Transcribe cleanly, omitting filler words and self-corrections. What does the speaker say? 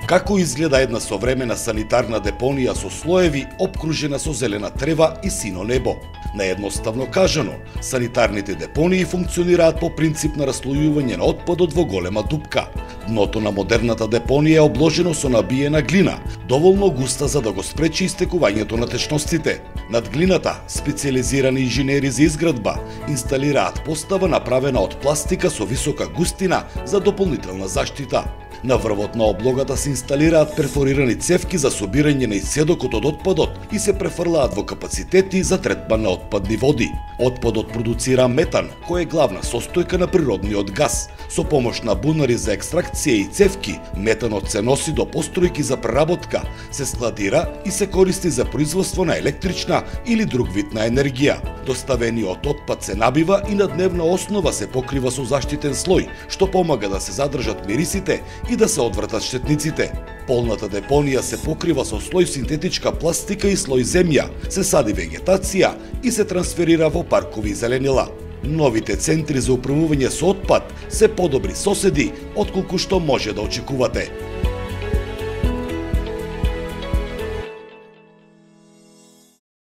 Како изгледа една современа санитарна депонија со слоеви опкружена со зелена трева и сино небо? Наедноставно кажано, санитарните депонии функционираат по принцип на раслојување на отпадот во голема дупка. Дното на модерната депонија е обложено со набиена глина, доволно густа за да го спречи истекувањето на течностите. Над глината, специализирани инженери за изградба инсталираат постава направена од пластика со висока густина за дополнителна заштита. На врвот на облогата се инсталираат перфорирани цевки за собирање на исцедокот од отпадот и се префрлаат во капацитети за третман на отпадни води. Отпадот продуцира метан, кој е главна состојка на природниот газ. Со помош на бунари за екстракција и цевки, метанот се носи до постројки за преработка, се складира и се користи за производство на електрична или друг вид на енергија. Доставениот отпад се набива и на дневна основа се покрива со заштитен слој, што помага да се задржат мирисите и да се одвратат штетниците. Полната депонија се покрива со слој синтетичка пластика и слој земја, се сади вегетација и се трансферира во паркови и зеленила. Новите центри за управување со отпад се подобри соседи отколку што може да очекувате.